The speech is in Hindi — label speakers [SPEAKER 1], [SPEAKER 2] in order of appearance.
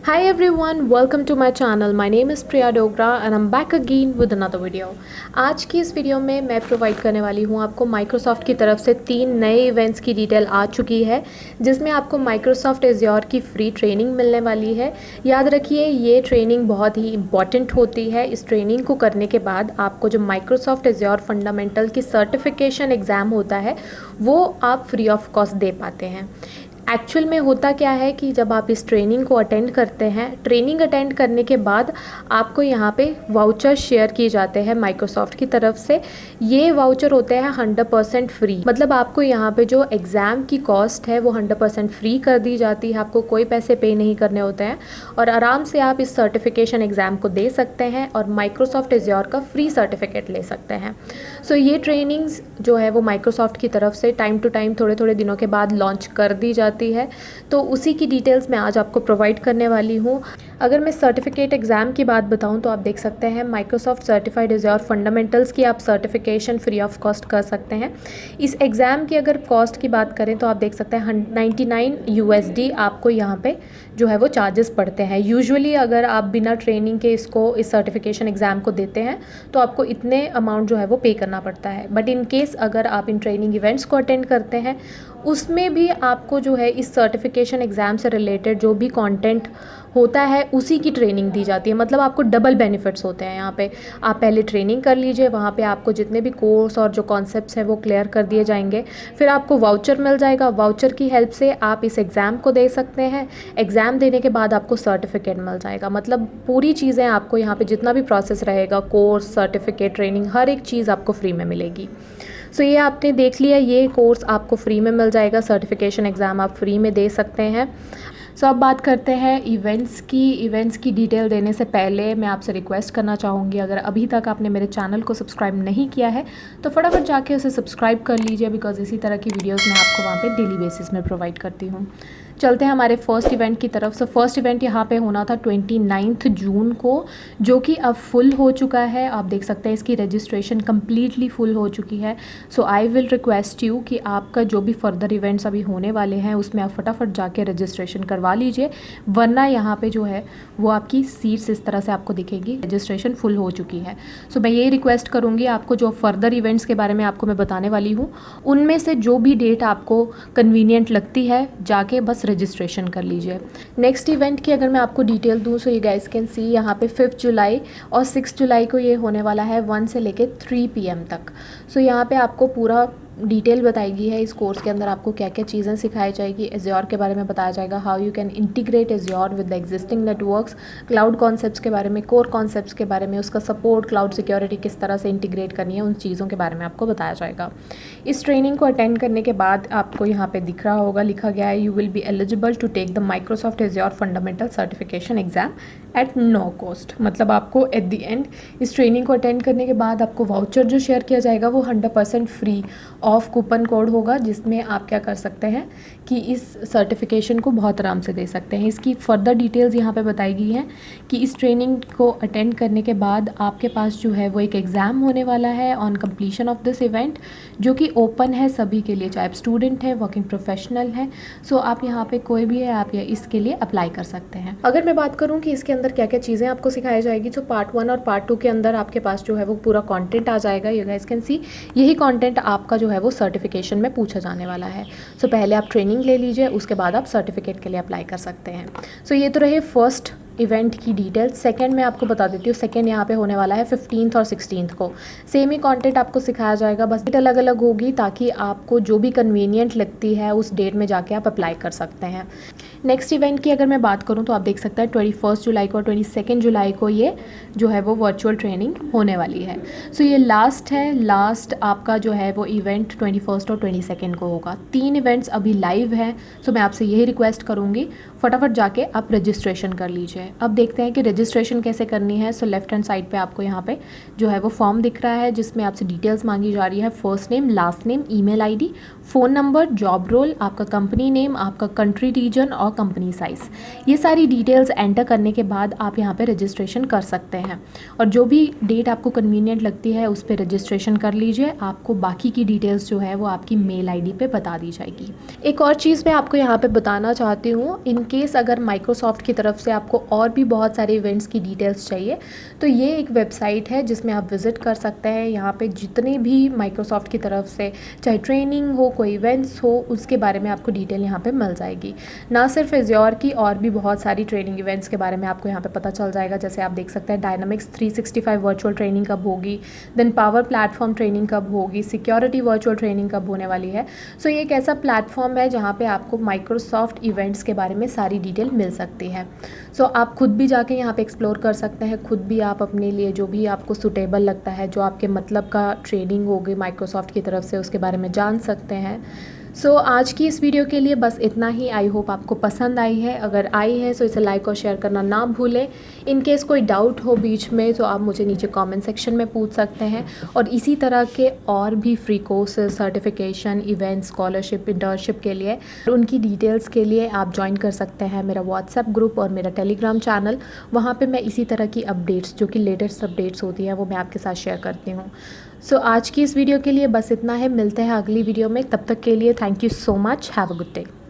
[SPEAKER 1] Hi everyone, welcome to my channel. My name is Priya Dogra and I'm back again with another video. आज की इस वीडियो में मैं प्रोवाइड करने वाली हूँ आपको माइक्रोसॉफ्ट की तरफ से 3 नए इवेंट्स की डिटेल आ चुकी है जिसमें आपको माइक्रोसॉफ्ट एज्योर की फ्री ट्रेनिंग मिलने वाली है। याद रखिए ये ट्रेनिंग बहुत ही इंपॉर्टेंट होती है। इस ट्रेनिंग को करने के बाद आपको जो माइक्रोसॉफ्ट एज्योर फंडामेंटल की सर्टिफिकेशन एग्ज़ाम होता है वो आप फ्री ऑफ कॉस्ट दे पाते हैं। एक्चुअल में होता क्या है कि जब आप इस ट्रेनिंग को अटेंड करते हैं, ट्रेनिंग अटेंड करने के बाद आपको यहाँ पे वाउचर शेयर किए जाते हैं माइक्रोसॉफ्ट की तरफ से। ये वाउचर होते हैं 100% फ्री, मतलब आपको यहाँ पे जो एग्ज़ाम की कॉस्ट है वो 100% फ्री कर दी जाती है। आपको कोई पैसे पे नहीं करने होते हैं और आराम से आप इस सर्टिफिकेशन एग्ज़ाम को दे सकते हैं और माइक्रोसॉफ्ट एज्योर का फ्री सर्टिफिकेट ले सकते हैं। सो ये ट्रेनिंग्स जो है वो माइक्रोसॉफ्ट की तरफ से टाइम टू टाइम थोड़े थोड़े दिनों के बाद लॉन्च कर दी जाती है, तो उसी की डिटेल्स मैं आज आपको प्रोवाइड करने वाली हूँ। अगर मैं सर्टिफिकेट एग्ज़ाम की बात बताऊँ तो आप देख सकते हैं माइक्रोसॉफ्ट सर्टिफाइड एज्योर फंडामेंटल्स की आप सर्टिफिकेशन फ्री ऑफ कॉस्ट कर सकते हैं। इस एग्ज़ाम की अगर कॉस्ट की बात करें तो आप देख सकते हैं 99 USD आपको यहाँ पे जो है वो चार्जेस पड़ते हैं। यूजुअली अगर आप बिना ट्रेनिंग के इस सर्टिफिकेशन एग्ज़ाम को देते हैं तो आपको इतने अमाउंट जो है वो पे करना पड़ता है। बट इन केस अगर आप इन ट्रेनिंग इवेंट्स को अटेंड करते हैं उसमें भी आपको जो है इस सर्टिफिकेशन एग्ज़ाम से रिलेटेड जो भी कंटेंट होता है उसी की ट्रेनिंग दी जाती है। मतलब आपको डबल बेनिफिट्स होते हैं यहाँ पे। आप पहले ट्रेनिंग कर लीजिए, वहाँ पे आपको जितने भी कोर्स और जो कॉन्सेप्ट्स हैं वो क्लियर कर दिए जाएंगे। फिर आपको वाउचर मिल जाएगा, वाउचर की हेल्प से आप इस एग्ज़ाम को दे सकते हैं। एग्ज़ाम देने के बाद आपको सर्टिफिकेट मिल जाएगा। मतलब पूरी चीज़ें आपको यहाँ पे जितना भी प्रोसेस रहेगा, कोर्स, सर्टिफिकेट, ट्रेनिंग, हर एक चीज़ आपको फ्री में मिलेगी। सो ये आपने देख लिया, ये कोर्स आपको फ्री में मिल जाएगा, सर्टिफिकेशन एग्ज़ाम आप फ्री में दे सकते हैं। सो अब बात करते हैं इवेंट्स की डिटेल देने से पहले मैं आपसे रिक्वेस्ट करना चाहूँगी, अगर अभी तक आपने मेरे चैनल को सब्सक्राइब नहीं किया है तो फटाफट जाके उसे सब्सक्राइब कर लीजिए, बिकॉज इसी तरह की वीडियोस मैं आपको वहाँ पे डेली बेसिस में प्रोवाइड करती हूँ। चलते हैं हमारे फर्स्ट इवेंट की तरफ। सो फर्स्ट इवेंट यहाँ पे होना था 29 जून को, जो कि अब फुल हो चुका है। आप देख सकते हैं इसकी रजिस्ट्रेशन कम्प्लीटली फुल हो चुकी है। सो आई विल रिक्वेस्ट यू कि आपका जो भी फर्दर इवेंट्स अभी होने वाले हैं उसमें आप फटाफट जाके रजिस्ट्रेशन करवा लीजिए, वरना यहाँ पे जो है वो आपकी सीट्स इस तरह से आपको दिखेगी, रजिस्ट्रेशन फुल हो चुकी है। सो मैं यही रिक्वेस्ट करूँगी आपको, जो फर्दर इवेंट्स के बारे में आपको मैं बताने वाली हूँ उनमें से जो भी डेट आपको कन्वीनियंट लगती है जाके बस रजिस्ट्रेशन कर लीजिए। नेक्स्ट इवेंट की अगर मैं आपको डिटेल दूँ, सो ये गाइस कैन सी यहाँ पे 5 जुलाई और 6 जुलाई को ये होने वाला है 1 से लेके 3 PM तक। सो यहाँ पे आपको पूरा डिटेल बताएगी है इस कोर्स के अंदर आपको क्या क्या चीज़ें सिखाई जाएगी। एज्योर के बारे में बताया जाएगा, how you can integrate azure with the existing networks, cloud concepts के बारे में, कोर कॉन्सेप्ट्स के बारे में, उसका सपोर्ट, क्लाउड सिक्योरिटी किस तरह से इंटीग्रेट करनी है, उन चीज़ों के बारे में आपको बताया जाएगा। इस ट्रेनिंग को अटेंड करने के बाद आपको यहाँ पे दिख रहा होगा, लिखा गया है you will be eligible to take the Microsoft Azure fundamental certification exam at no cost. मतलब आपको एट द एंड इस ट्रेनिंग को अटेंड करने के बाद आपको वाउचर जो शेयर किया जाएगा वो 100% फ्री ऑफ कूपन कोड होगा, जिसमें आप क्या कर सकते हैं कि इस सर्टिफिकेशन को बहुत आराम से दे सकते हैं। इसकी फर्दर डिटेल्स यहाँ पे बताई गई हैं कि इस ट्रेनिंग को अटेंड करने के बाद आपके पास जो है वो एक एग्ज़ाम होने वाला है on completion of this event, जो कि ओपन है सभी के लिए, चाहे आप स्टूडेंट है, वर्किंग प्रोफेशनल है। सो आप यहाँ पे कोई भी है, आप इसके लिए अप्लाई कर सकते हैं। अगर मैं बात करूँ कि इसके अंदर क्या क्या चीज़ें आपको सिखाई जाएगी, तो पार्ट 1 और पार्ट 2 के अंदर आपके पास जो है वो पूरा कॉन्टेंट आ जाएगा। यू गाइस कैन सी यही कॉन्टेंट आपका जो है वो सर्टिफिकेशन में पूछा जाने वाला है। सो पहले आप ट्रेनिंग ले लीजिए, उसके बाद आप सर्टिफिकेट के लिए अप्लाई कर सकते हैं। सो ये तो रहे फर्स्ट इवेंट की डिटेल्स। सेकंड मैं आपको बता देती हूँ, सेकंड यहाँ पे होने वाला है 15 और 16 को। सेम ही कंटेंट आपको सिखाया जाएगा, बस डेट अलग अलग होगी ताकि आपको जो भी कन्वीनियंट लगती है उस डेट में जाके आप अप्लाई कर सकते हैं। नेक्स्ट इवेंट की अगर मैं बात करूँ तो आप देख सकते हैं 21 जुलाई को और 22 जुलाई को ये जो है वो वर्चुअल ट्रेनिंग होने वाली है। सो ये लास्ट आपका जो है वो इवेंट 21 और 22 को होगा। 3 इवेंट्स अभी लाइव हैं। सो मैं आपसे यही रिक्वेस्ट करूँगी, फटाफट जाके आप रजिस्ट्रेशन कर लीजिए। अब देखते हैं कि रजिस्ट्रेशन कैसे करनी है। सो लेफ्ट हैंड साइड पे आपको यहाँ पे जो है वो फॉर्म दिख रहा है, जिसमें आपसे डिटेल्स मांगी जा रही है, first name, last name, email ID, phone number, job role, आपका कंपनी नेम, आपका कंट्री, रीजन और कंपनी साइज़। ये सारी डिटेल्स एंटर करने के बाद आप यहाँ पे रजिस्ट्रेशन कर सकते हैं और जो भी डेट आपको कन्वीनियंट लगती है उस पर रजिस्ट्रेशन कर लीजिए। आपको बाकी की डिटेल्स जो है वो आपकी मेल आईडी पे बता दी जाएगी। एक और चीज़ मैं आपको यहाँ पे बताना चाहती हूँ, इन केस अगर माइक्रोसॉफ्ट की तरफ से आपको और भी बहुत सारे इवेंट्स की डिटेल्स चाहिए तो ये एक वेबसाइट है जिसमें आप विज़िट कर सकते हैं। यहाँ पे जितने भी माइक्रोसॉफ्ट की तरफ से चाहे ट्रेनिंग हो, कोई इवेंट्स हो, उसके बारे में आपको डिटेल यहाँ पे मिल जाएगी। ना सिर्फ एज्योर की, और भी बहुत सारी ट्रेनिंग इवेंट्स के बारे में आपको यहाँ पे पता चल जाएगा। जैसे आप देख सकते हैं डायनामिक्स 365 वर्चुअल ट्रेनिंग कब होगी, देन पावर प्लेटफॉर्म ट्रेनिंग कब होगी, सिक्योरिटी वर्चुअल ट्रेनिंग कब होने वाली है। सो ये एक ऐसा प्लेटफॉर्म है जहाँ पे आपको माइक्रोसॉफ्ट इवेंट्स के बारे में सारी डिटेल मिल सकती है। सो आप खुद भी जाके यहाँ पे एक्सप्लोर कर सकते हैं, खुद भी आप अपने लिए जो भी आपको सूटेबल लगता है, जो आपके मतलब का ट्रेनिंग होगी माइक्रोसॉफ्ट की तरफ से, उसके बारे में जान सकते हैं। सो आज की इस वीडियो के लिए बस इतना ही। आई होप आपको पसंद आई है। अगर आई है तो इसे लाइक और शेयर करना ना भूलें। इन केस कोई डाउट हो बीच में तो आप मुझे नीचे कमेंट सेक्शन में पूछ सकते हैं। और इसी तरह के और भी free courses, certification, events, scholarship, internship के लिए, उनकी डिटेल्स के लिए आप ज्वाइन कर सकते हैं मेरा व्हाट्सएप ग्रुप और मेरा टेलीग्राम चैनल। वहाँ पे मैं इसी तरह की अपडेट्स, जो कि लेटेस्ट अपडेट्स होती हैं, वो मैं आपके साथ शेयर करती हूँ। सो आज की इस वीडियो के लिए बस इतना है। मिलते हैं अगली वीडियो में। तब तक के लिए thank you so much. Have a good day.